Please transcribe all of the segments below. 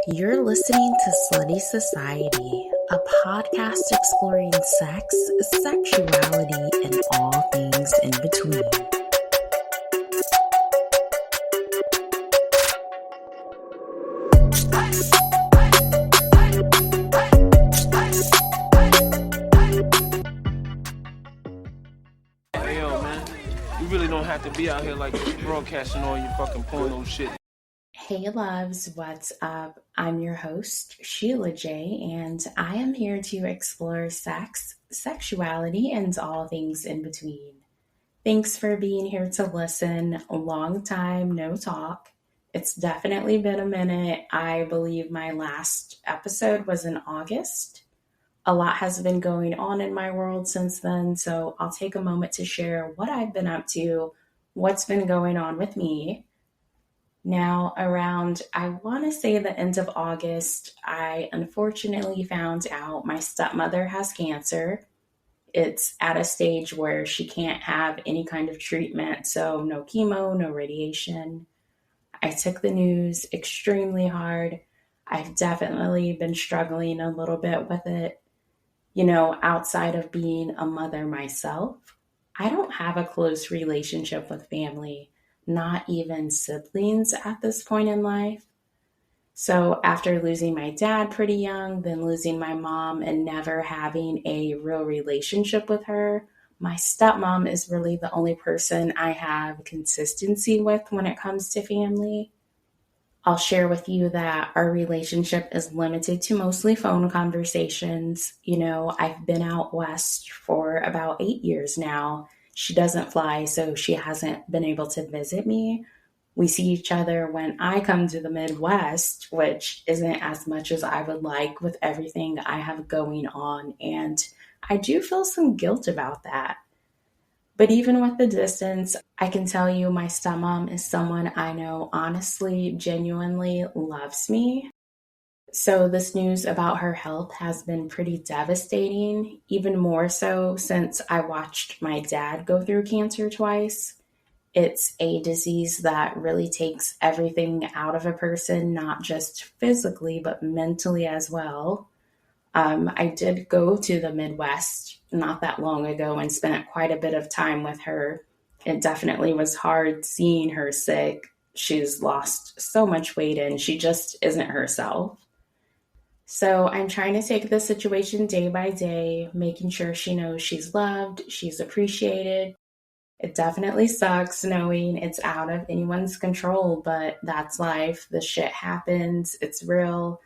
You're listening to Slutty Society, a podcast exploring sex, sexuality, and all things in between. Hey, yo, man, you really don't have to be out here like this broadcasting all your fucking porno shit. Hey loves, what's up? I'm your host, Sheila J, and I am here to explore sex, sexuality, and all things in between. Thanks for being here to listen. A long time, no talk. It's definitely been a minute. I believe my last episode was in August. A lot has been going on in my world since then, so I'll take a moment to share what I've been up to, what's been going on with me. Now, around, I want to say the end of August, I unfortunately found out my stepmother has cancer. It's at a stage where she can't have any kind of treatment, so no chemo, no radiation. I took the news extremely hard. I've definitely been struggling a little bit with it. You know, outside of being a mother myself, I don't have a close relationship with family, not even siblings at this point in life. So after losing my dad pretty young, then losing my mom and never having a real relationship with her, my stepmom is really the only person I have consistency with when it comes to family. I'll share with you that our relationship is limited to mostly phone conversations. You know, I've been out west for about 8 years now. She doesn't fly, so she hasn't been able to visit me. We see each other when I come to the Midwest, which isn't as much as I would like with everything I have going on. And I do feel some guilt about that. But even with the distance, I can tell you my stepmom is someone I know honestly, genuinely loves me. So this news about her health has been pretty devastating, even more so since I watched my dad go through cancer twice. It's a disease that really takes everything out of a person, not just physically, but mentally as well. I did go to the Midwest not that long ago and spent quite a bit of time with her. It definitely was hard seeing her sick. She's lost so much weight and she just isn't herself. So I'm trying to take the situation day by day, making sure she knows she's loved, she's appreciated. It definitely sucks knowing it's out of anyone's control, but that's life. The shit happens. It's real.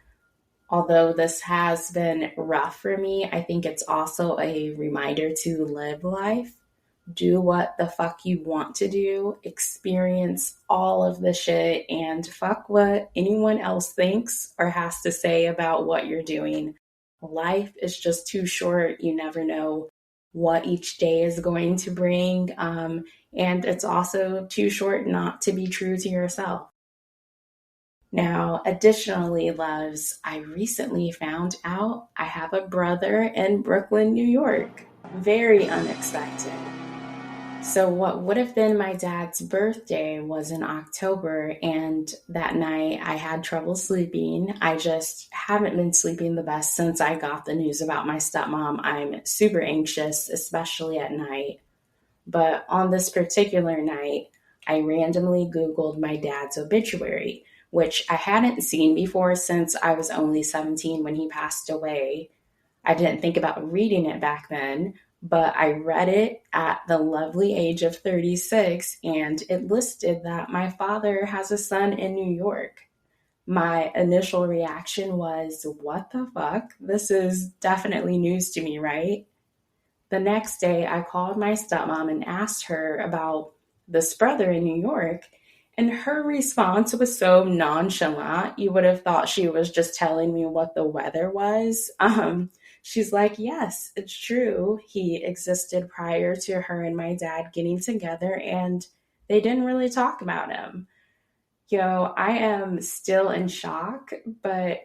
Although this has been rough for me, I think it's also a reminder to live life. Do what the fuck you want to do, experience all of the shit, and fuck what anyone else thinks or has to say about what you're doing. Life is just too short. You never know what each day is going to bring. And it's also too short not to be true to yourself. Now, additionally, loves, I recently found out I have a brother in Brooklyn, New York. Very unexpected. So what would have been my dad's birthday was in October, and that night I had trouble sleeping. I just haven't been sleeping the best since I got the news about my stepmom. I'm super anxious, especially at night. But on this particular night, I randomly Googled my dad's obituary, which I hadn't seen before since I was only 17 when he passed away. I didn't think about reading it back then, but I read it at the lovely age of 36, and it listed that my father has a son in New York. My initial reaction was, what the fuck? This is definitely news to me, right? The next day, I called my stepmom and asked her about this brother in New York, and her response was so nonchalant, you would have thought she was just telling me what the weather was. She's like, yes, it's true. He existed prior to her and my dad getting together, and they didn't really talk about him. You know, I am still in shock, but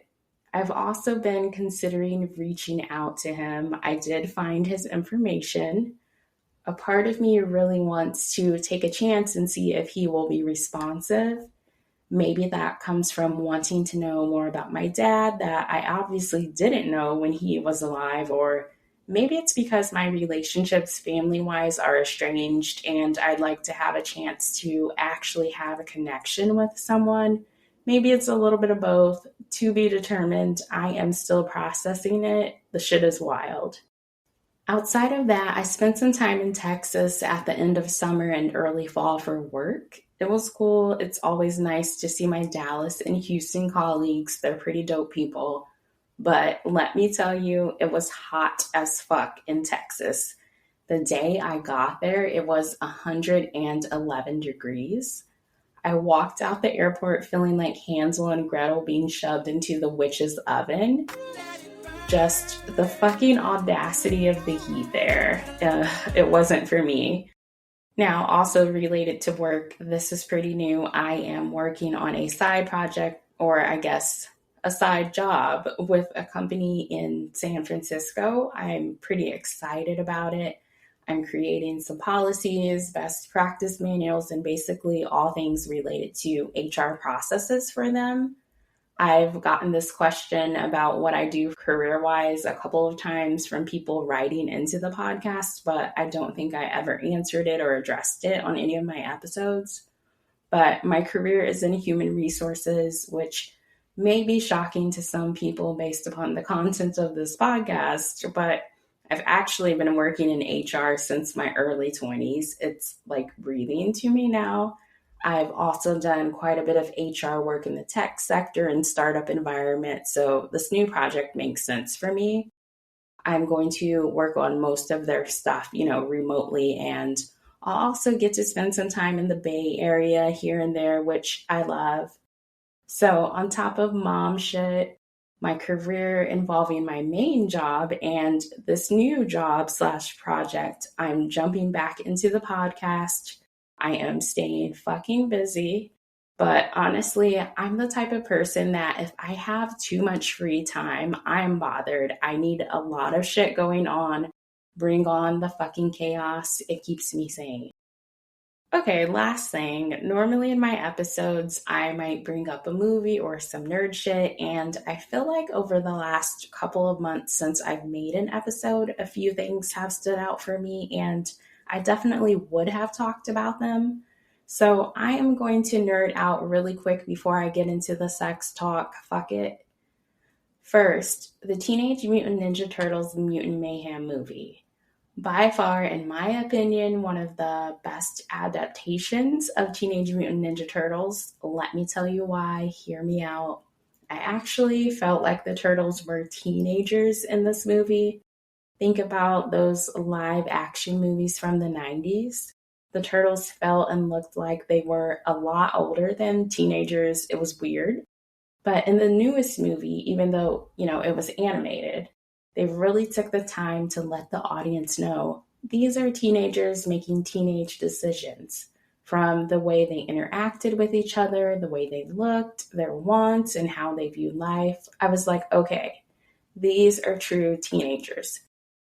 I've also been considering reaching out to him. I did find his information. A part of me really wants to take a chance and see if he will be responsive. Maybe that comes from wanting to know more about my dad that I obviously didn't know when he was alive, or maybe it's because my relationships family wise are estranged and I'd like to have a chance to actually have a connection with someone. Maybe it's a little bit of both. To be determined. I am still processing it. The shit is wild. Outside of that, I spent some time in Texas at the end of summer and early fall for work. It was cool. It's always nice to see my Dallas and Houston colleagues. They're pretty dope people. But let me tell you, it was hot as fuck in Texas. The day I got there, it was 111 degrees. I walked out the airport feeling like Hansel and Gretel being shoved into the witch's oven. Just the fucking audacity of the heat there. It wasn't for me. Now, also related to work, this is pretty new. I am working on a side project, or I guess a side job with a company in San Francisco. I'm pretty excited about it. I'm creating some policies, best practice manuals, and basically all things related to HR processes for them. I've gotten this question about what I do career wise a couple of times from people writing into the podcast, but I don't think I ever answered it or addressed it on any of my episodes. But my career is in human resources, which may be shocking to some people based upon the content of this podcast, but I've actually been working in HR since my early 20s. It's like breathing to me now. I've also done quite a bit of HR work in the tech sector and startup environment, so this new project makes sense for me. I'm going to work on most of their stuff, remotely, and I'll also get to spend some time in the Bay Area here and there, which I love. So on top of mom shit, my career involving my main job and this new job slash project, I'm jumping back into the podcast. I am staying fucking busy, but honestly, I'm the type of person that if I have too much free time, I'm bothered. I need a lot of shit going on. Bring on the fucking chaos. It keeps me sane. Okay, last thing. Normally in my episodes, I might bring up a movie or some nerd shit, and I feel like over the last couple of months since I've made an episode, a few things have stood out for me, and I definitely would have talked about them. So I am going to nerd out really quick before I get into the sex talk. Fuck it. First, the Teenage Mutant Ninja Turtles Mutant Mayhem movie. By far, in my opinion, one of the best adaptations of Teenage Mutant Ninja Turtles. Let me tell you why. Hear me out. I actually felt like the Turtles were teenagers in this movie. Think about those live action movies from the 90s. The Turtles felt and looked like they were a lot older than teenagers. It was weird. But in the newest movie, even though, it was animated, they really took the time to let the audience know these are teenagers making teenage decisions, from the way they interacted with each other, the way they looked, their wants, and how they viewed life. I was like, okay, these are true teenagers.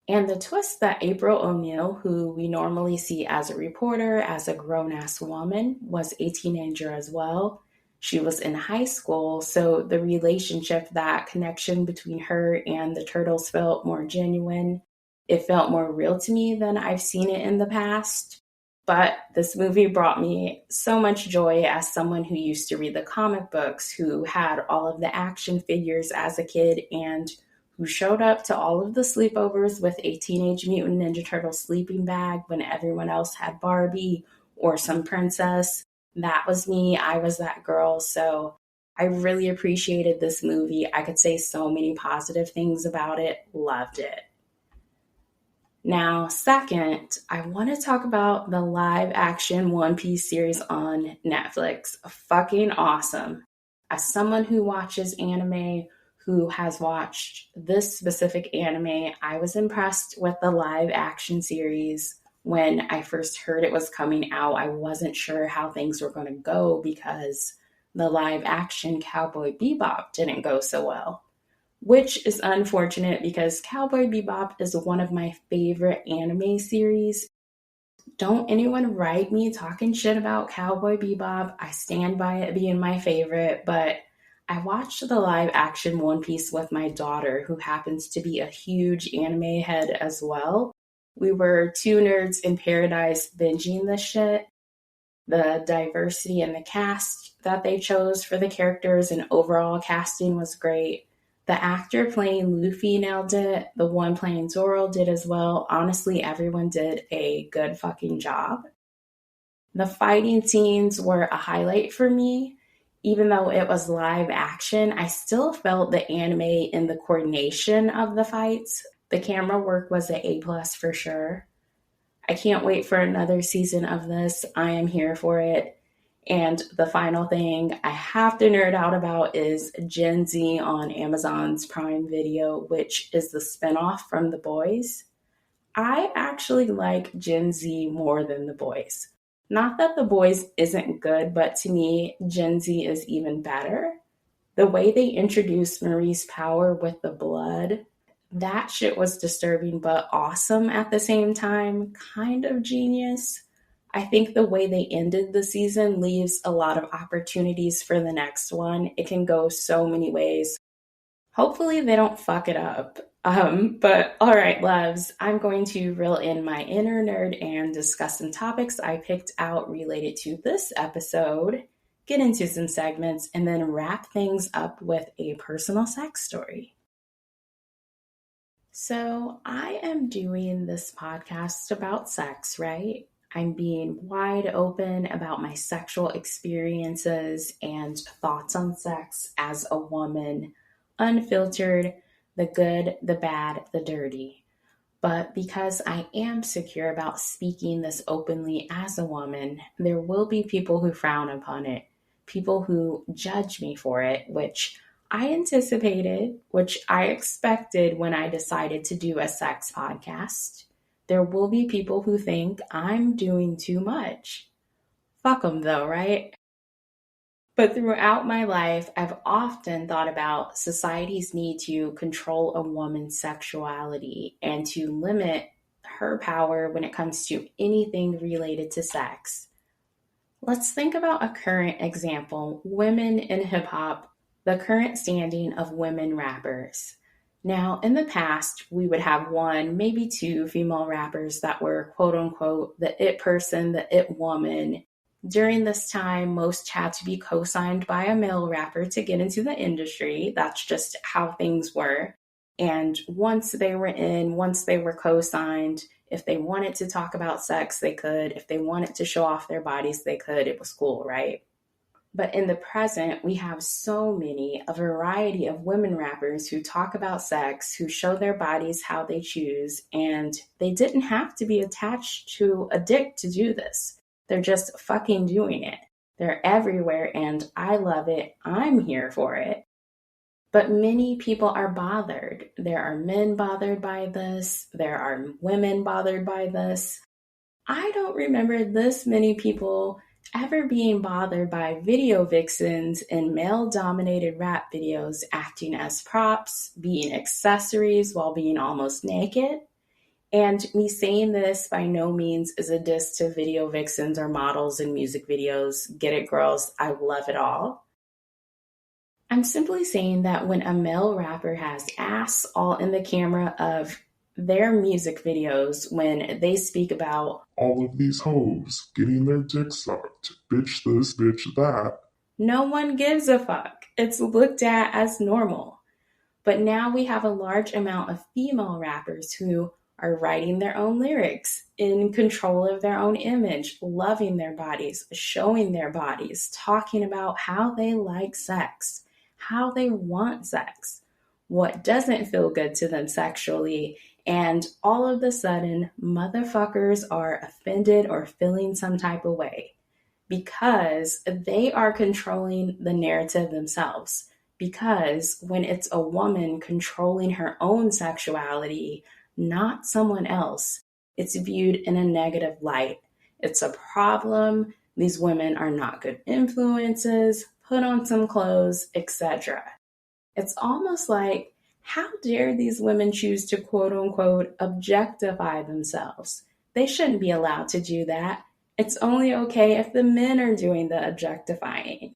And the twist that April O'Neil, who we normally see as a reporter, as a grown-ass woman, was a teenager as well. She was in high school, so the relationship, that connection between her and the Turtles felt more genuine. It felt more real to me than I've seen it in the past. But this movie brought me so much joy as someone who used to read the comic books, who had all of the action figures as a kid, and who showed up to all of the sleepovers with a Teenage Mutant Ninja Turtle sleeping bag when everyone else had Barbie or some princess. That was me. I was that girl. So I really appreciated this movie. I could say so many positive things about it. Loved it. Now, second, I want to talk about the live action One Piece series on Netflix. Fucking awesome. As someone who watches anime, who has watched this specific anime, I was impressed with the live action series. When I first heard it was coming out, I wasn't sure how things were going to go because the live action Cowboy Bebop didn't go so well, which is unfortunate because Cowboy Bebop is one of my favorite anime series. Don't anyone write me talking shit about Cowboy Bebop. I stand by it being my favorite, but I watched the live action One Piece with my daughter, who happens to be a huge anime head as well. We were two nerds in paradise binging this shit. The diversity in the cast that they chose for the characters and overall casting was great. The actor playing Luffy nailed it. The one playing Zoro did as well. Honestly, everyone did a good fucking job. The fighting scenes were a highlight for me. Even though it was live action, I still felt the anime in the coordination of the fights. The camera work was an A plus for sure. I can't wait for another season of this. I am here for it. And the final thing I have to nerd out about is Gen Z on Amazon's Prime Video, which is the spinoff from The Boys. I actually like Gen Z more than The Boys. Not that The Boys isn't good, but to me, Gen Z is even better. The way they introduced Marie's power with the blood, that shit was disturbing but awesome at the same time. Kind of genius. I think the way they ended the season leaves a lot of opportunities for the next one. It can go so many ways. Hopefully they don't fuck it up. But all right, loves, I'm going to reel in my inner nerd and discuss some topics I picked out related to this episode, get into some segments, and then wrap things up with a personal sex story. So I am doing this podcast about sex, right? I'm being wide open about my sexual experiences and thoughts on sex as a woman, unfiltered, the good, the bad, the dirty. But because I am secure about speaking this openly as a woman, there will be people who frown upon it, people who judge me for it, which I anticipated, which I expected when I decided to do a sex podcast. There will be people who think I'm doing too much. Fuck them though, right? But throughout my life, I've often thought about society's need to control a woman's sexuality and to limit her power when it comes to anything related to sex. Let's think about a current example, women in hip hop, the current standing of women rappers. Now, in the past, we would have one, maybe two female rappers that were quote unquote the it person, the it woman. During this time, most had to be co-signed by a male rapper to get into the industry. That's just how things were. And once they were in, once they were co-signed, if they wanted to talk about sex, they could. If they wanted to show off their bodies, they could. It was cool, right? But in the present, we have so many, a variety of women rappers who talk about sex, who show their bodies how they choose, and they didn't have to be attached to a dick to do this. They're just fucking doing it. They're everywhere, and I love it. I'm here for it. But many people are bothered. There are men bothered by this. There are women bothered by this. I don't remember this many people ever being bothered by video vixens in male-dominated rap videos acting as props, being accessories while being almost naked. And me saying this by no means is a diss to video vixens or models in music videos. Get it, girls? I love it all. I'm simply saying that when a male rapper has ass all in the camera of their music videos, when they speak about all of these hoes getting their dick sucked, bitch this, bitch that, no one gives a fuck. It's looked at as normal. But now we have a large amount of female rappers who are writing their own lyrics, in control of their own image, loving their bodies, showing their bodies, talking about how they like sex, how they want sex, what doesn't feel good to them sexually, and all of a sudden, motherfuckers are offended or feeling some type of way because they are controlling the narrative themselves. Because when it's a woman controlling her own sexuality, not someone else, it's viewed in a negative light. It's a problem. These women are not good influences. Put on some clothes, etc. It's almost like, how dare these women choose to quote unquote objectify themselves? They shouldn't be allowed to do that. It's only okay if the men are doing the objectifying.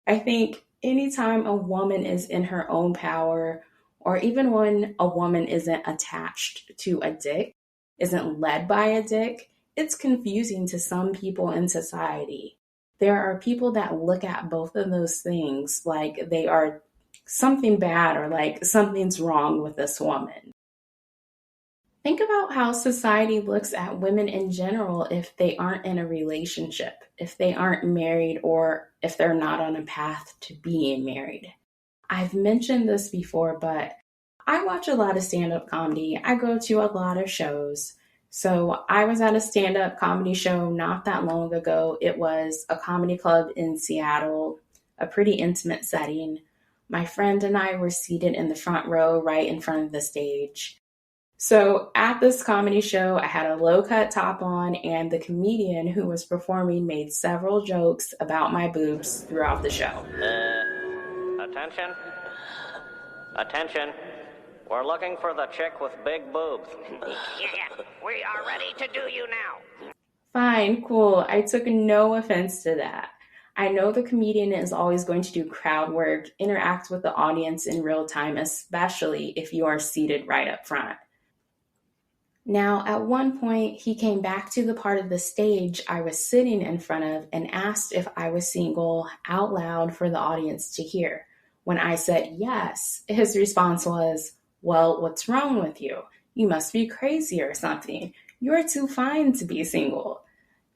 I think anytime a woman is in her own power, or even when a woman isn't attached to a dick, isn't led by a dick, it's confusing to some people in society. There are people that look at both of those things like they are something bad or like something's wrong with this woman. Think about how society looks at women in general if they aren't in a relationship, if they aren't married, or if they're not on a path to being married. I've mentioned this before, but I watch a lot of stand-up comedy. I go to a lot of shows. So I was at a stand-up comedy show not that long ago. It was a comedy club in Seattle, a pretty intimate setting. My friend and I were seated in the front row right in front of the stage. So at this comedy show, I had a low-cut top on, and the comedian who was performing made several jokes about my boobs throughout the show. Attention. Attention. We're looking for the chick with big boobs. Yeah, we are ready to do you now. Fine, cool. I took no offense to that. I know the comedian is always going to do crowd work, interact with the audience in real time, especially if you are seated right up front. Now, at one point, he came back to the part of the stage I was sitting in front of and asked if I was single out loud for the audience to hear. When I said yes, his response was, "Well, what's wrong with you? You must be crazy or something. You're too fine to be single."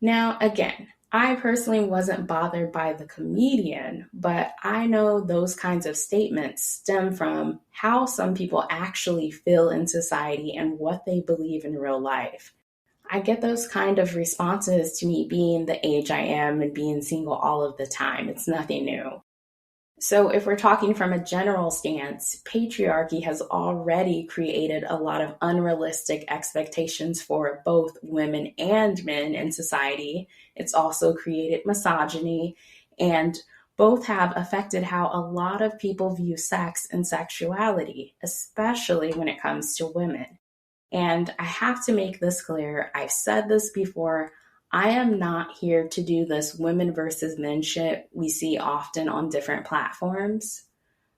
Now, again, I personally wasn't bothered by the comedian, but I know those kinds of statements stem from how some people actually feel in society and what they believe in real life. I get those kind of responses to me being the age I am and being single all of the time. It's nothing new. So if we're talking from a general stance, patriarchy has already created a lot of unrealistic expectations for both women and men in society. It's also created misogyny, and both have affected how a lot of people view sex and sexuality, especially when it comes to women. And I have to make this clear. I've said this before. I am not here to do this women versus men shit we see often on different platforms.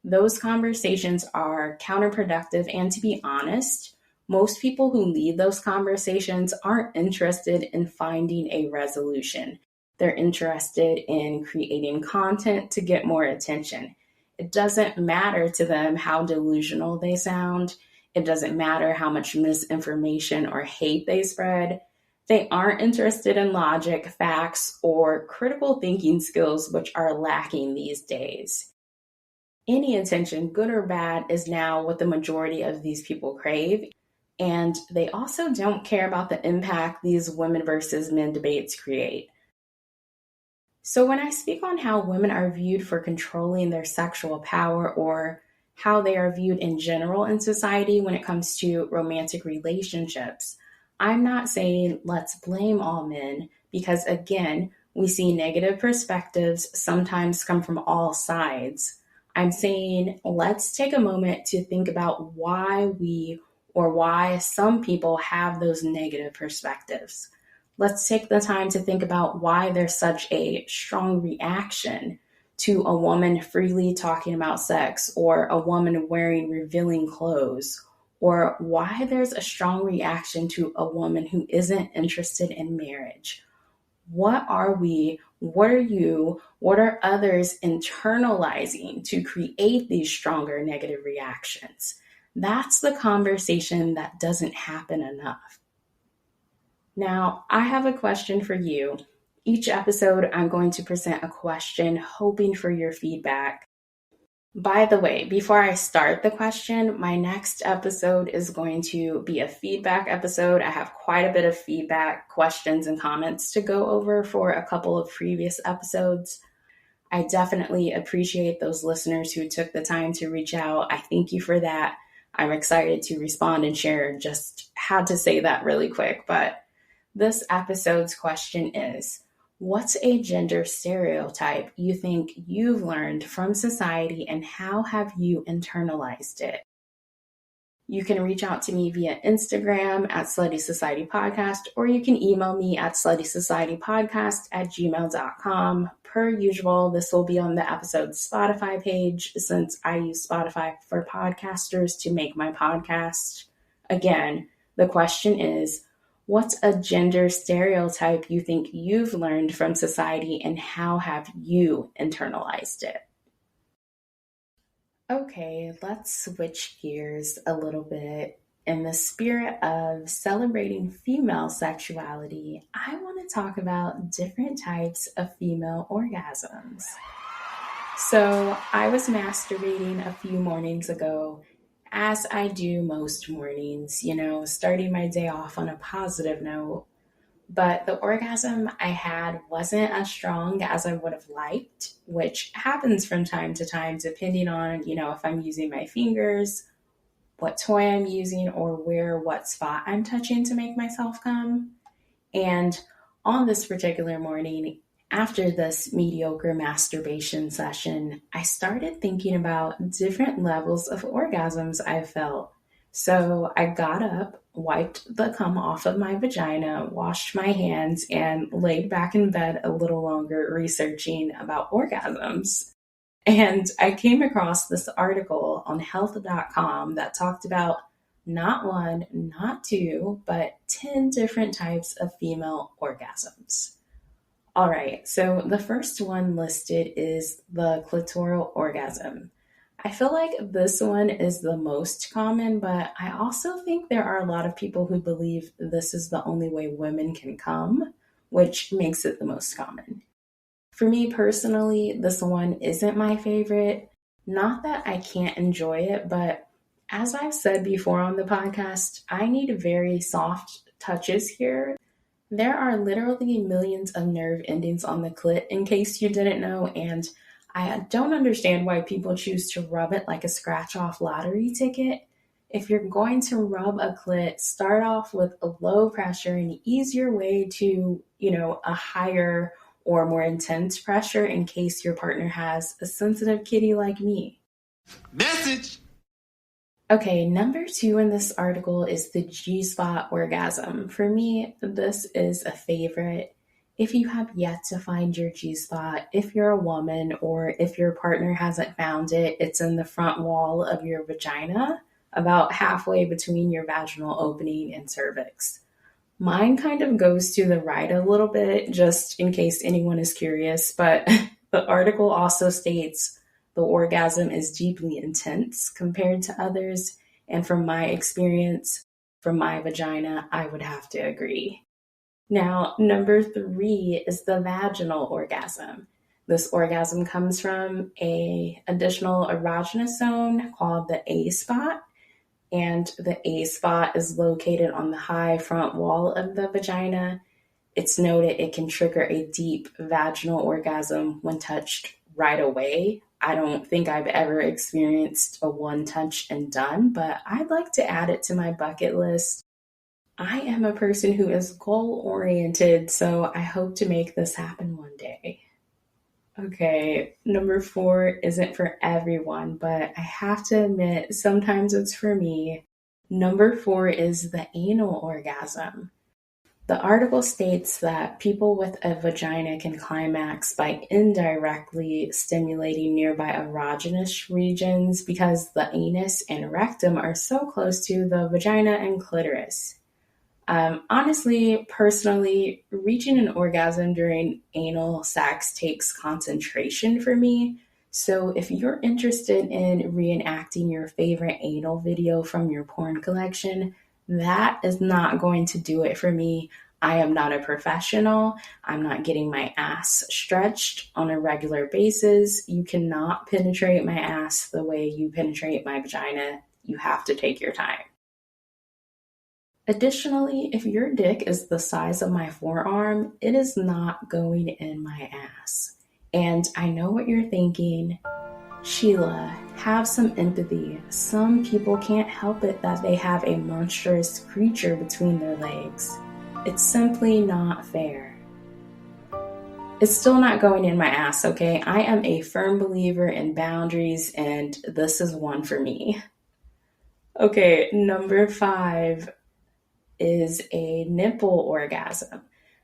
Those conversations are counterproductive, and to be honest, most people who lead those conversations aren't interested in finding a resolution. They're interested in creating content to get more attention. It doesn't matter to them how delusional they sound. It doesn't matter how much misinformation or hate they spread. They aren't interested in logic, facts, or critical thinking skills, which are lacking these days. Any attention, good or bad, is now what the majority of these people crave. And they also don't care about the impact these women versus men debates create. So when I speak on how women are viewed for controlling their sexual power, or how they are viewed in general in society when it comes to romantic relationships, I'm not saying let's blame all men, because again, we see negative perspectives sometimes come from all sides. I'm saying let's take a moment to think about why some people have those negative perspectives. Let's take the time to think about why there's such a strong reaction to a woman freely talking about sex, or a woman wearing revealing clothes, or why there's a strong reaction to a woman who isn't interested in marriage. What are we, what are you, what are others internalizing to create these stronger negative reactions? That's the conversation that doesn't happen enough. Now, I have a question for you. Each episode, I'm going to present a question, hoping for your feedback. By the way, before I start the question, my next episode is going to be a feedback episode. I have quite a bit of feedback, questions, and comments to go over for a couple of previous episodes. I definitely appreciate those listeners who took the time to reach out. I thank you for that. I'm excited to respond and share. Just had to say that really quick. But this episode's question is, what's a gender stereotype you think you've learned from society, and how have you internalized it? You can reach out to me via Instagram at Slutty Society Podcast, or you can email me at sluttysocietypodcast@gmail.com. Per usual, this will be on the episode's Spotify page since I use Spotify for podcasters to make my podcast. Again, the question is, what's a gender stereotype you think you've learned from society and how have you internalized it? Okay, let's switch gears a little bit. In the spirit of celebrating female sexuality, I want to talk about different types of female orgasms. So, I was masturbating a few mornings ago, as I do most mornings, starting my day off on a positive note. But the orgasm I had wasn't as strong as I would have liked, which happens from time to time, depending on, if I'm using my fingers, what toy I'm using, or what spot I'm touching to make myself come. And on this particular morning, after this mediocre masturbation session, I started thinking about different levels of orgasms I felt. So I got up, wiped the cum off of my vagina, washed my hands, and laid back in bed a little longer researching about orgasms. And I came across this article on health.com that talked about not one, not two, but 10 different types of female orgasms. All right, so the first one listed is the clitoral orgasm. I feel like this one is the most common, but I also think there are a lot of people who believe this is the only way women can come, which makes it the most common. For me personally, this one isn't my favorite. Not that I can't enjoy it, but as I've said before on the podcast, I need very soft touches here. There are literally millions of nerve endings on the clit, in case you didn't know, and I don't understand why people choose to rub it like a scratch-off lottery ticket. If you're going to rub a clit, start off with a low pressure and ease your way to, a higher or more intense pressure in case your partner has a sensitive kitty like me. Message! Okay, number 2 in this article is the G-spot orgasm. For me, this is a favorite. If you have yet to find your G-spot, if you're a woman or if your partner hasn't found it, it's in the front wall of your vagina, about halfway between your vaginal opening and cervix. Mine kind of goes to the right a little bit, just in case anyone is curious, but the article also states the orgasm is deeply intense compared to others, and from my experience, from my vagina, I would have to agree. Now, number 3 is the vaginal orgasm. This orgasm comes from an additional erogenous zone called the A spot, and the A spot is located on the high front wall of the vagina. It's noted it can trigger a deep vaginal orgasm when touched right away. I don't think I've ever experienced a one touch and done, but I'd like to add it to my bucket list. I am a person who is goal-oriented, so I hope to make this happen one day. Okay, number 4 isn't for everyone, but I have to admit, sometimes it's for me. Number 4 is the anal orgasm. The article states that people with a vagina can climax by indirectly stimulating nearby erogenous regions because the anus and rectum are so close to the vagina and clitoris. Honestly, personally, reaching an orgasm during anal sex takes concentration for me. So if you're interested in reenacting your favorite anal video from your porn collection, that is not going to do it for me. I am not a professional. I'm not getting my ass stretched on a regular basis. You cannot penetrate my ass the way you penetrate my vagina. You have to take your time. Additionally, if your dick is the size of my forearm, it is not going in my ass. And I know what you're thinking. Sheila, have some empathy. Some people can't help it that they have a monstrous creature between their legs. It's simply not fair. It's still not going in my ass, okay? I am a firm believer in boundaries, and this is one for me. Okay, number 5 is a nipple orgasm.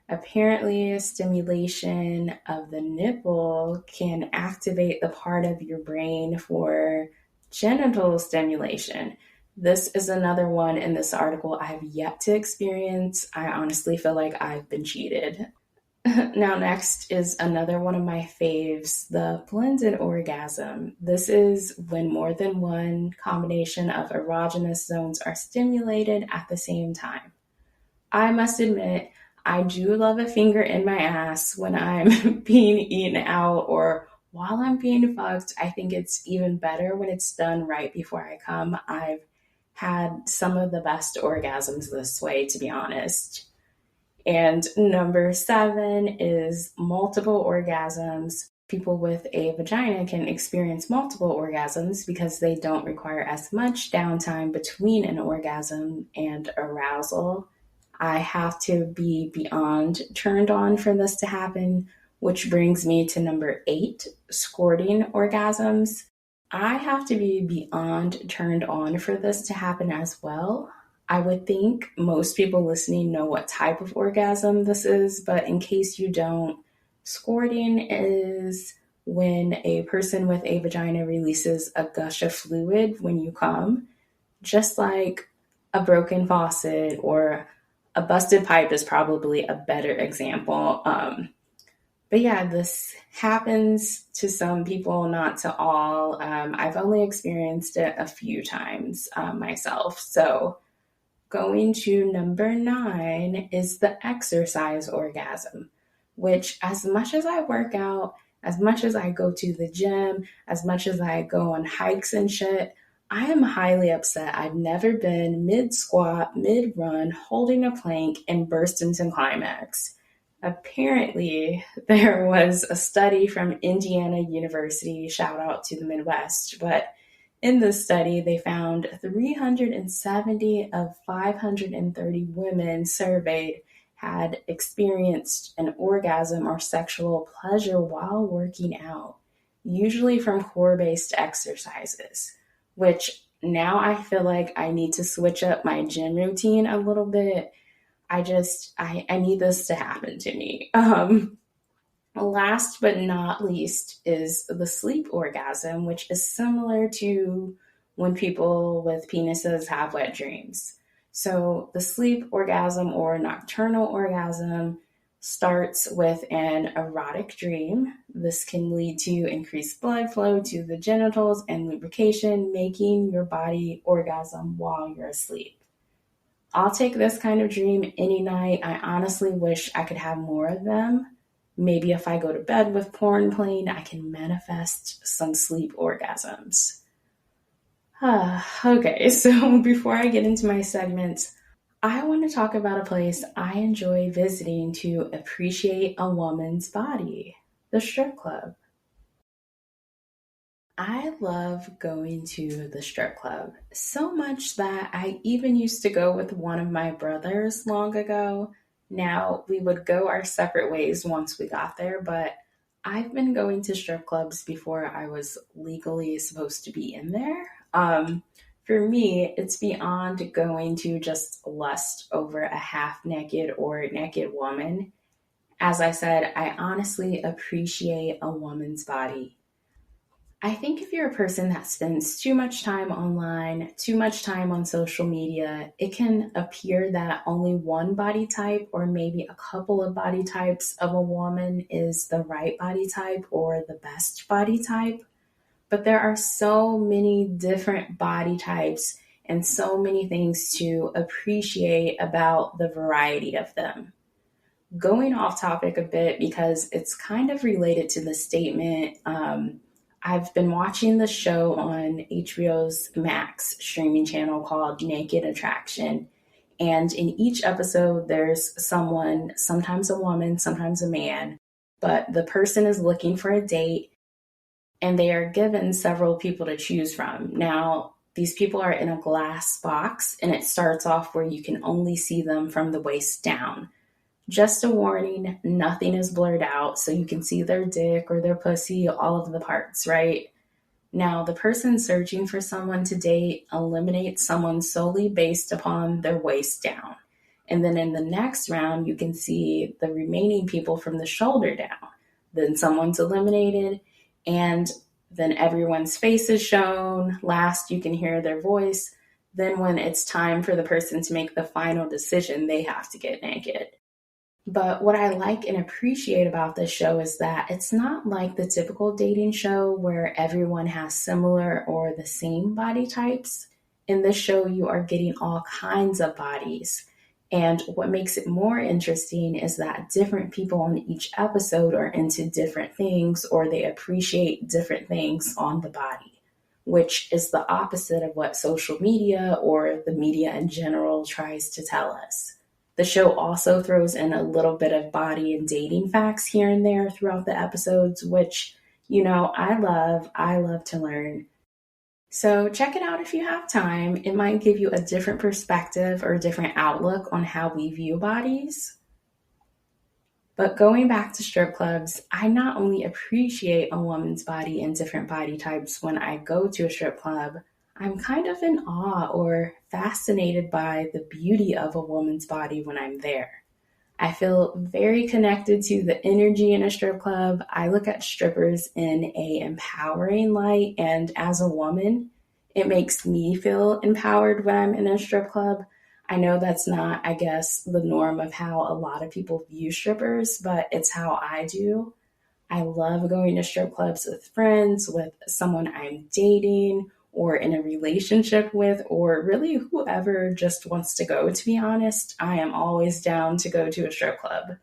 Apparently, stimulation of the nipple can activate the part of your brain for genital stimulation. This is another one in this article I have yet to experience. I honestly feel like I've been cheated. Now, next is another one of my faves, the blended orgasm. This is when more than one combination of erogenous zones are stimulated at the same time. I must admit, I do love a finger in my ass when I'm being eaten out or while I'm being fucked. I think it's even better when it's done right before I come. I've had some of the best orgasms this way, to be honest. And number 7 is multiple orgasms. People with a vagina can experience multiple orgasms because they don't require as much downtime between an orgasm and arousal. I have to be beyond turned on for this to happen, which brings me to number 8, squirting orgasms. I have to be beyond turned on for this to happen as well. I would think most people listening know what type of orgasm this is, but in case you don't, squirting is when a person with a vagina releases a gush of fluid when you come, just like a broken faucet or a busted pipe is probably a better example. But yeah, this happens to some people, not to all. I've only experienced it a few times myself. So going to number 9 is the exercise orgasm, which as much as I work out, as much as I go to the gym, as much as I go on hikes and shit, I am highly upset I've never been mid-squat, mid-run, holding a plank, and burst into climax. Apparently, there was a study from Indiana University, shout out to the Midwest, but in this study, they found 370 of 530 women surveyed had experienced an orgasm or sexual pleasure while working out, usually from core-based exercises, which now I feel like I need to switch up my gym routine a little bit. I need this to happen to me. Last but not least is the sleep orgasm, which is similar to when people with penises have wet dreams. So the sleep orgasm or nocturnal orgasm starts with an erotic dream. This can lead to increased blood flow to the genitals and lubrication, making your body orgasm while you're asleep. I'll take this kind of dream any night. I honestly wish I could have more of them. Maybe if I go to bed with porn playing, I can manifest some sleep orgasms. Okay, so before I get into my segments, I want to talk about a place I enjoy visiting to appreciate a woman's body, the strip club. I love going to the strip club so much that I even used to go with one of my brothers long ago. Now, we would go our separate ways once we got there, but I've been going to strip clubs before I was legally supposed to be in there. For me, it's beyond going to just lust over a half naked or naked woman. As I said, I honestly appreciate a woman's body. I think if you're a person that spends too much time online, too much time on social media, it can appear that only one body type or maybe a couple of body types of a woman is the right body type or the best body type. But there are so many different body types and so many things to appreciate about the variety of them. Going off topic a bit because it's kind of related to the statement, I've been watching the show on HBO's Max streaming channel called Naked Attraction. And in each episode, there's someone, sometimes a woman, sometimes a man, but the person is looking for a date and they are given several people to choose from. Now, these people are in a glass box and it starts off where you can only see them from the waist down. Just a warning, nothing is blurred out, so you can see their dick or their pussy, all of the parts, right? Now, the person searching for someone to date eliminates someone solely based upon their waist down. And then in the next round, you can see the remaining people from the shoulder down. Then someone's eliminated, and then everyone's face is shown. Last, you can hear their voice. Then when it's time for the person to make the final decision, they have to get naked. But what I like and appreciate about this show is that it's not like the typical dating show where everyone has similar or the same body types. In this show, you are getting all kinds of bodies. And what makes it more interesting is that different people on each episode are into different things, or they appreciate different things on the body, which is the opposite of what social media or the media in general tries to tell us. The show also throws in a little bit of body and dating facts here and there throughout the episodes, which, I love to learn. So check it out if you have time. It might give you a different perspective or a different outlook on how we view bodies. But going back to strip clubs, I not only appreciate a woman's body and different body types when I go to a strip club, I'm kind of in awe or fascinated by the beauty of a woman's body when I'm there. I feel very connected to the energy in a strip club. I look at strippers in an empowering light, and as a woman, it makes me feel empowered when I'm in a strip club. I know that's not, the norm of how a lot of people view strippers, but it's how I do. I love going to strip clubs with friends, with someone I'm dating, or in a relationship with, or really whoever just wants to go, to be honest. I am always down to go to a strip club.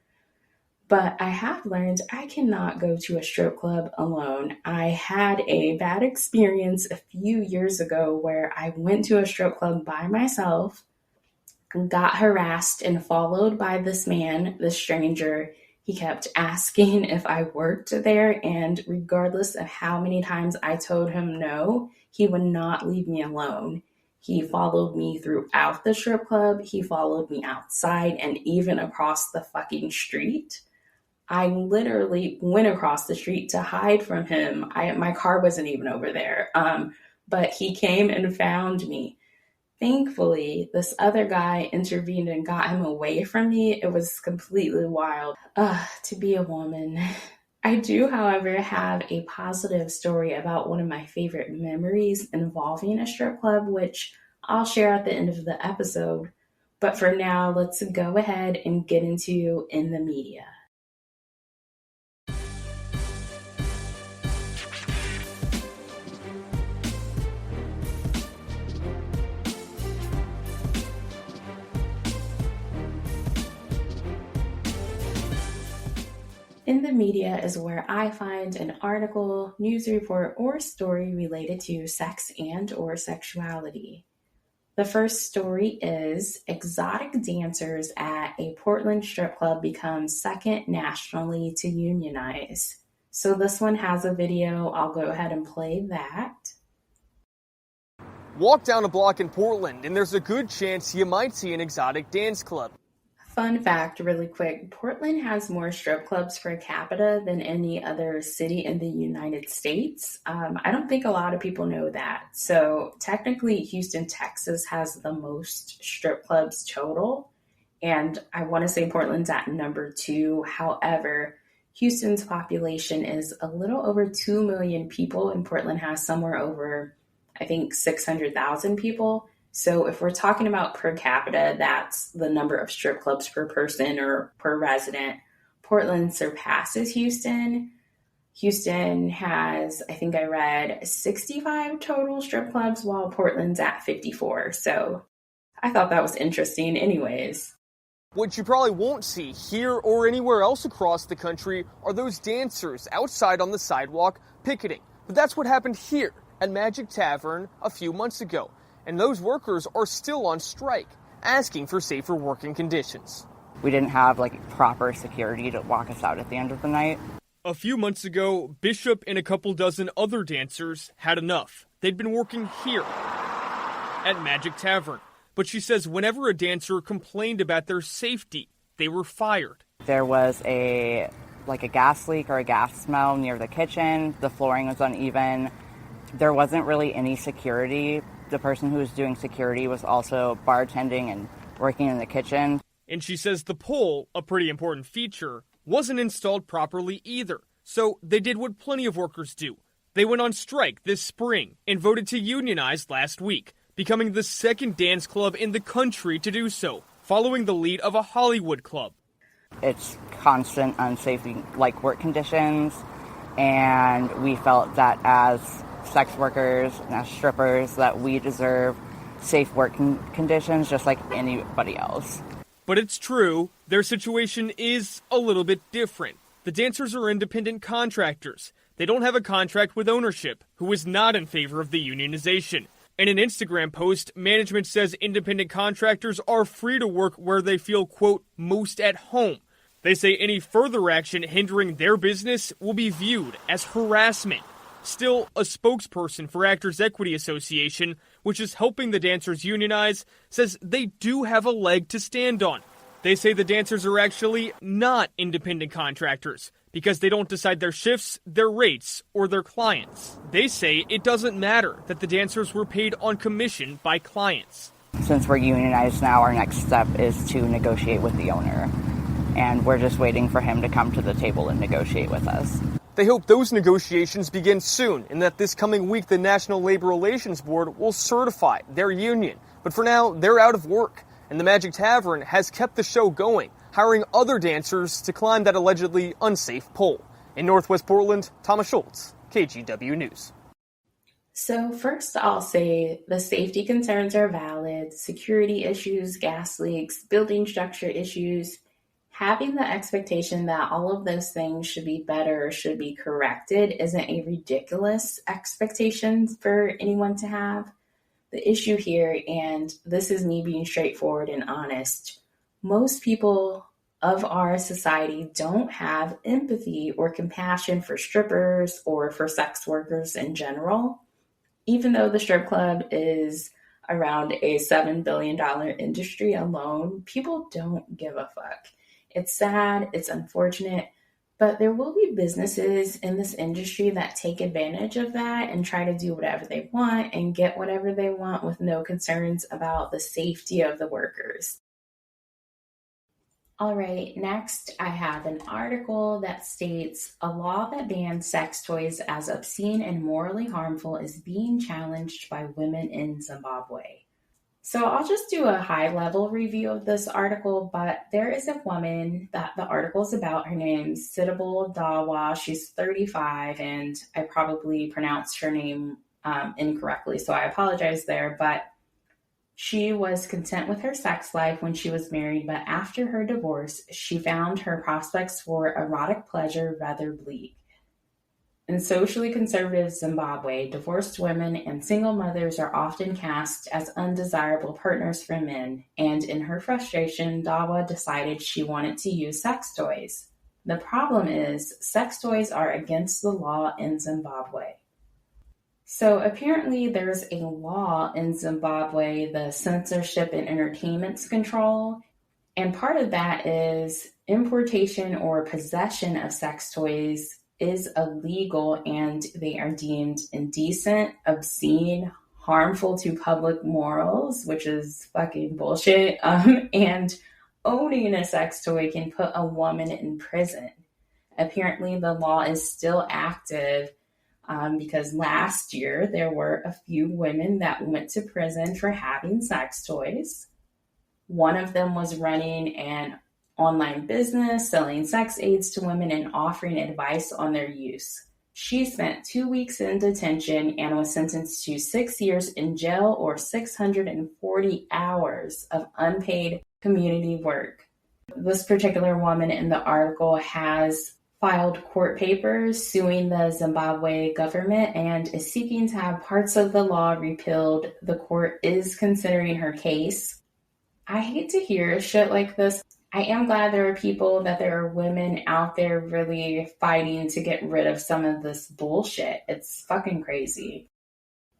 But I have learned I cannot go to a strip club alone. I had a bad experience a few years ago where I went to a strip club by myself, got harassed and followed by this man, this stranger. He kept asking if I worked there, and regardless of how many times I told him no, he would not leave me alone. He followed me throughout the strip club. He followed me outside and even across the fucking street. I literally went across the street to hide from him. My car wasn't even over there. But he came and found me. Thankfully, this other guy intervened and got him away from me. It was completely wild. To be a woman. I do, however, have a positive story about one of my favorite memories involving a strip club, which I'll share at the end of the episode. But for now, let's go ahead and get into In the Media. In the media is where I find an article, news report, or story related to sex and or sexuality. The first story is exotic dancers at a Portland strip club become second nationally to unionize. So this one has a video. I'll go ahead and play that. Walk down a block in Portland and there's a good chance you might see an exotic dance club. Fun fact, really quick, Portland has more strip clubs per capita than any other city in the United States. I don't think a lot of people know that. So technically, Houston, Texas has the most strip clubs total. And I want to say Portland's at number 2. However, Houston's population is a little over 2 million people, and Portland has somewhere over, I think, 600,000 people. So if we're talking about per capita, that's the number of strip clubs per person or per resident. Portland surpasses Houston. Houston has, I think I read, 65 total strip clubs, while Portland's at 54. So I thought that was interesting anyways. What you probably won't see here or anywhere else across the country are those dancers outside on the sidewalk picketing. But that's what happened here at Magic Tavern a few months ago. And those workers are still on strike, asking for safer working conditions. We didn't have proper security to walk us out at the end of the night. A few months ago, Bishop and a couple dozen other dancers had enough. They'd been working here at Magic Tavern. But she says whenever a dancer complained about their safety, they were fired. There was a gas leak or a gas smell near the kitchen. The flooring was uneven. There wasn't really any security. The person who was doing security was also bartending and working in the kitchen. And she says the pole, a pretty important feature, wasn't installed properly either. So they did what plenty of workers do. They went on strike this spring and voted to unionize last week, becoming the second dance club in the country to do so, following the lead of a Hollywood club. It's constant unsafe work conditions, and we felt that as sex workers and as strippers that we deserve safe working conditions just like anybody else. But it's true, their situation is a little bit different. The dancers are independent contractors. They don't have a contract with ownership, who is not in favor of the unionization. In an Instagram post, management says independent contractors are free to work where they feel, quote, most at home. They say any further action hindering their business will be viewed as harassment. Still, a spokesperson for Actors Equity Association, which is helping the dancers unionize, says they do have a leg to stand on. They say the dancers are actually not independent contractors because they don't decide their shifts, their rates, or their clients. They say it doesn't matter that the dancers were paid on commission by clients. Since we're unionized now, our next step is to negotiate with the owner. And we're just waiting for him to come to the table and negotiate with us. They hope those negotiations begin soon and that this coming week the National Labor Relations Board will certify their union. But for now, they're out of work, and the Magic Tavern has kept the show going, hiring other dancers to climb that allegedly unsafe pole. In Northwest Portland, Thomas Schultz, KGW News. So first I'll say the safety concerns are valid. Security issues, gas leaks, building structure issues. Having the expectation that all of those things should be better or should be corrected isn't a ridiculous expectation for anyone to have. The issue here, and this is me being straightforward and honest, most people of our society don't have empathy or compassion for strippers or for sex workers in general. Even though the strip club is around a $7 billion industry alone, people don't give a fuck. It's sad, it's unfortunate, but there will be businesses in this industry that take advantage of that and try to do whatever they want and get whatever they want with no concerns about the safety of the workers. All right, next I have an article that states a law that bans sex toys as obscene and morally harmful is being challenged by women in Zimbabwe. So I'll just do a high-level review of this article, but there is a woman that the article is about. Her name's Sitable Dawa. She's 35, and I probably pronounced her name incorrectly, so I apologize there. But she was content with her sex life when she was married, but after her divorce, she found her prospects for erotic pleasure rather bleak. In socially conservative Zimbabwe, divorced women and single mothers are often cast as undesirable partners for men, and in her frustration, Dawa decided she wanted to use sex toys. The problem is, sex toys are against the law in Zimbabwe. So apparently there's a law in Zimbabwe, the Censorship and Entertainment Control, and part of that is importation or possession of sex toys is illegal and they are deemed indecent, obscene, harmful to public morals, which is fucking bullshit. And owning a sex toy can put a woman in prison. Apparently the law is still active because last year there were a few women that went to prison for having sex toys. One of them was running an online business, selling sex aids to women and offering advice on their use. She spent 2 weeks in detention and was sentenced to 6 years in jail or 640 hours of unpaid community work. This particular woman in the article has filed court papers suing the Zimbabwe government and is seeking to have parts of the law repealed. The court is considering her case. I hate to hear shit like this. I am glad there are women out there really fighting to get rid of some of this bullshit. It's fucking crazy.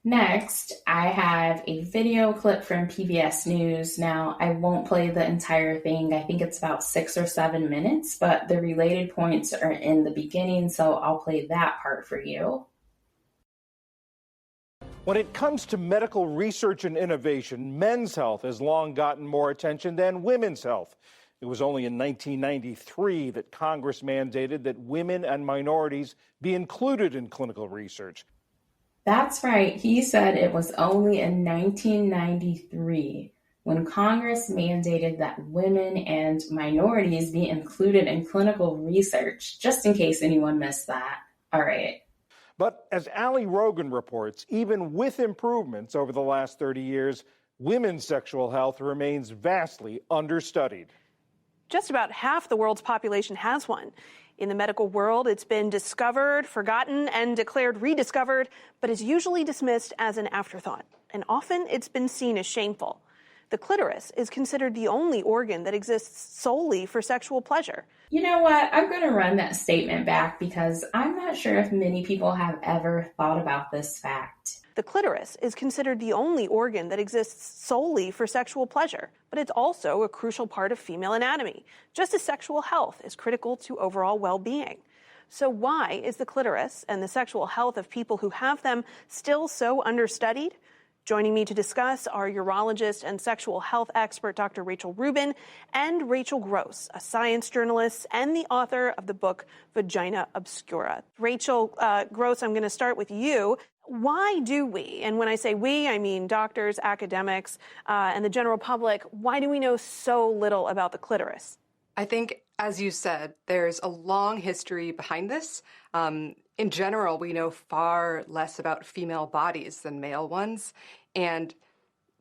Next, I have a video clip from PBS News. Now, I won't play the entire thing. I think it's about 6 or 7 minutes, but the related points are in the beginning, so I'll play that part for you. When it comes to medical research and innovation, men's health has long gotten more attention than women's health. It was only in 1993 that Congress mandated that women and minorities be included in clinical research. That's right. He said it was only in 1993 when Congress mandated that women and minorities be included in clinical research, just in case anyone missed that. All right. But as Ali Rogan reports, even with improvements over the last 30 years, women's sexual health remains vastly understudied. Just about half the world's population has one. In the medical world, it's been discovered, forgotten, and declared rediscovered, but is usually dismissed as an afterthought. And often it's been seen as shameful. The clitoris is considered the only organ that exists solely for sexual pleasure. You know what? I'm going to run that statement back because I'm not sure if many people have ever thought about this fact. The clitoris is considered the only organ that exists solely for sexual pleasure, but it's also a crucial part of female anatomy, just as sexual health is critical to overall well-being. So why is the clitoris and the sexual health of people who have them still so understudied? Joining me to discuss are urologist and sexual health expert Dr. Rachel Rubin and Rachel Gross, a science journalist and the author of the book Vagina Obscura. Rachel Gross, I'm going to start with you. Why do we, and when I say we, I mean doctors, academics, and the general public, why do we know so little about the clitoris? I think, as you said, there's a long history behind this. In general, we know far less about female bodies than male ones, and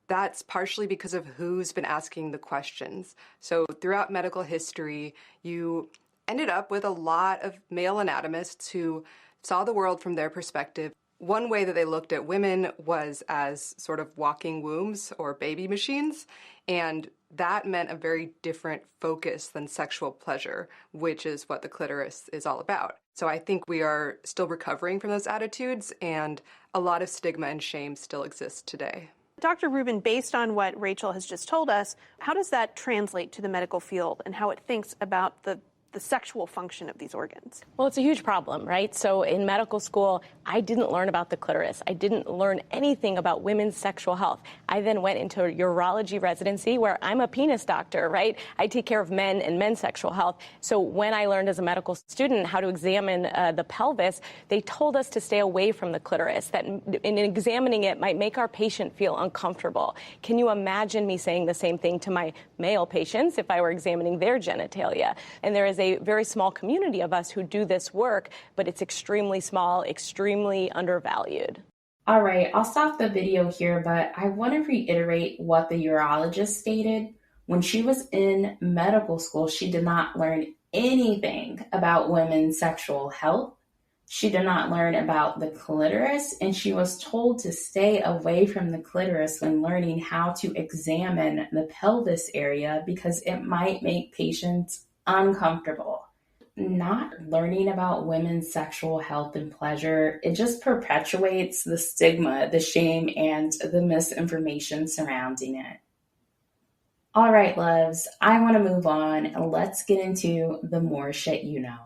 that's partially because of who's been asking the questions. So throughout medical history, you ended up with a lot of male anatomists who saw the world from their perspective. One way that they looked at women was as sort of walking wombs or baby machines, and that meant a very different focus than sexual pleasure, which is what the clitoris is all about. So I think we are still recovering from those attitudes, and a lot of stigma and shame still exists today. Dr. Rubin, based on what Rachel has just told us, how does that translate to the medical field and how it thinks about the sexual function of these organs? Well, it's a huge problem, right? So in medical school, I didn't learn about the clitoris. I didn't learn anything about women's sexual health. I then went into a urology residency where I'm a penis doctor, right? I take care of men and men's sexual health. So when I learned as a medical student how to examine the pelvis, they told us to stay away from the clitoris, that in examining it might make our patient feel uncomfortable. Can you imagine me saying the same thing to my male patients if I were examining their genitalia? And there is a very small community of us who do this work, but it's extremely small, extremely undervalued. All right, I'll stop the video here, but I want to reiterate what the urologist stated. When she was in medical school, she did not learn anything about women's sexual health. She did not learn about the clitoris, and she was told to stay away from the clitoris when learning how to examine the pelvis area because it might make patients uncomfortable. Not learning about women's sexual health and pleasure, it just perpetuates the stigma, the shame, and the misinformation surrounding it. All right, loves, I want to move on. Let's get into the more shit you know.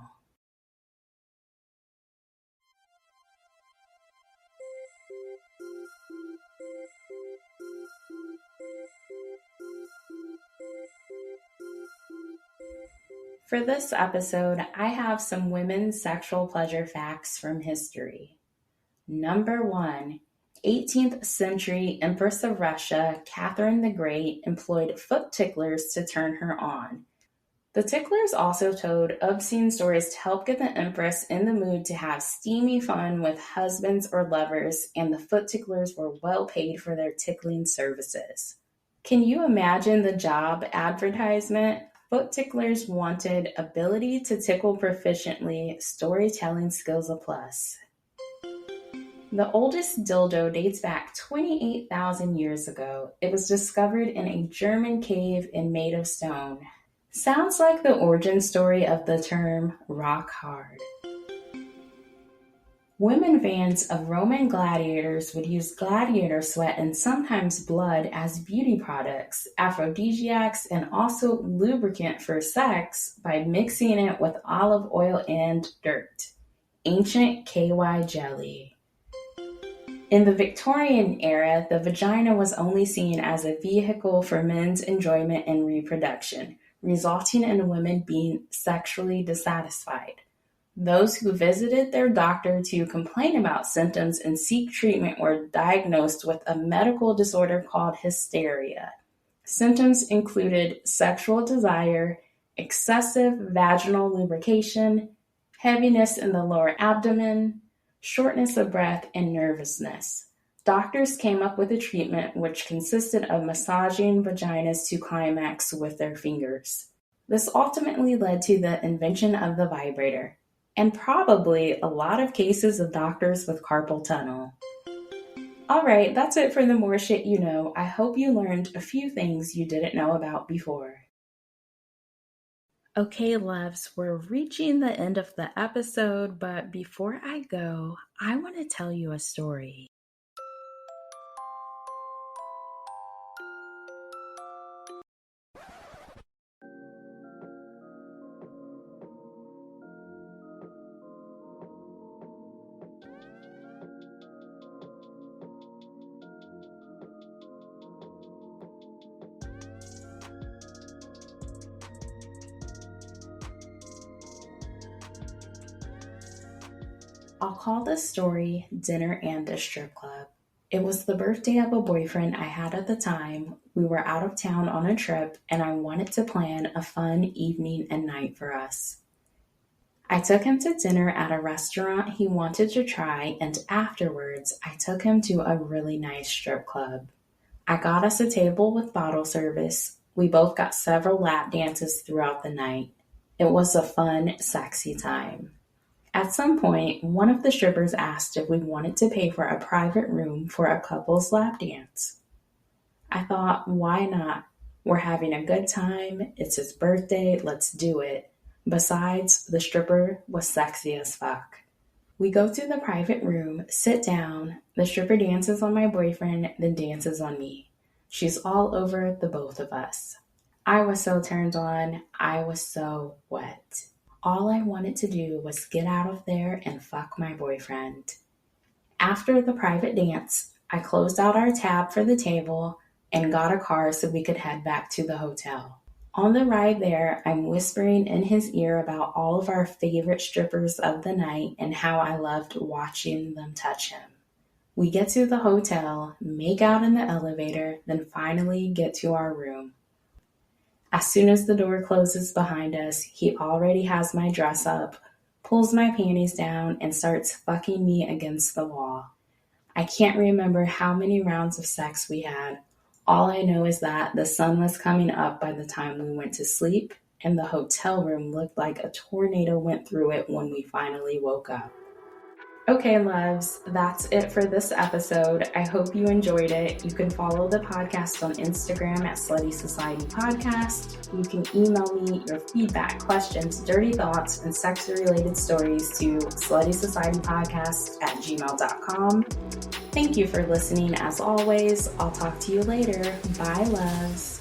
For this episode, I have some women's sexual pleasure facts from history. Number 1, 18th century Empress of Russia, Catherine the Great, employed foot ticklers to turn her on. The ticklers also told obscene stories to help get the Empress in the mood to have steamy fun with husbands or lovers, and the foot ticklers were well paid for their tickling services. Can you imagine the job advertisement? Foot ticklers wanted ability to tickle proficiently, storytelling skills a plus. The oldest dildo dates back 28,000 years ago. It was discovered in a German cave and made of stone. Sounds like the origin story of the term rock hard. Women fans of Roman gladiators would use gladiator sweat and sometimes blood as beauty products, aphrodisiacs, and also lubricant for sex by mixing it with olive oil and dirt. Ancient KY jelly. In the Victorian era, the vagina was only seen as a vehicle for men's enjoyment and reproduction, resulting in women being sexually dissatisfied. Those who visited their doctor to complain about symptoms and seek treatment were diagnosed with a medical disorder called hysteria. Symptoms included sexual desire, excessive vaginal lubrication, heaviness in the lower abdomen, shortness of breath, and nervousness. Doctors came up with a treatment which consisted of massaging vaginas to climax with their fingers. This ultimately led to the invention of the vibrator, and probably a lot of cases of doctors with carpal tunnel. Alright, that's it for the More Shit You Know. I hope you learned a few things you didn't know about before. Okay, loves, we're reaching the end of the episode, but before I go, I want to tell you a story. I'll call this story Dinner and a Strip Club. It was the birthday of a boyfriend I had at the time. We were out of town on a trip, and I wanted to plan a fun evening and night for us. I took him to dinner at a restaurant he wanted to try, and afterwards, I took him to a really nice strip club. I got us a table with bottle service. We both got several lap dances throughout the night. It was a fun, sexy time. At some point, one of the strippers asked if we wanted to pay for a private room for a couple's lap dance. I thought, why not? We're having a good time. It's his birthday. Let's do it. Besides, the stripper was sexy as fuck. We go to the private room, sit down. The stripper dances on my boyfriend, then dances on me. She's all over the both of us. I was so turned on. I was so wet. All I wanted to do was get out of there and fuck my boyfriend. After the private dance, I closed out our tab for the table and got a car so we could head back to the hotel. On the ride there, I'm whispering in his ear about all of our favorite strippers of the night and how I loved watching them touch him. We get to the hotel, make out in the elevator, then finally get to our room. As soon as the door closes behind us, he already has my dress up, pulls my panties down, and starts fucking me against the wall. I can't remember how many rounds of sex we had. All I know is that the sun was coming up by the time we went to sleep, and the hotel room looked like a tornado went through it when we finally woke up. Okay, loves, that's it for this episode. I hope you enjoyed it. You can follow the podcast on Instagram at Slutty Society Podcast. You can email me your feedback, questions, dirty thoughts, and sex-related stories to sluttysocietypodcast@gmail.com. Thank you for listening as always. I'll talk to you later. Bye, loves.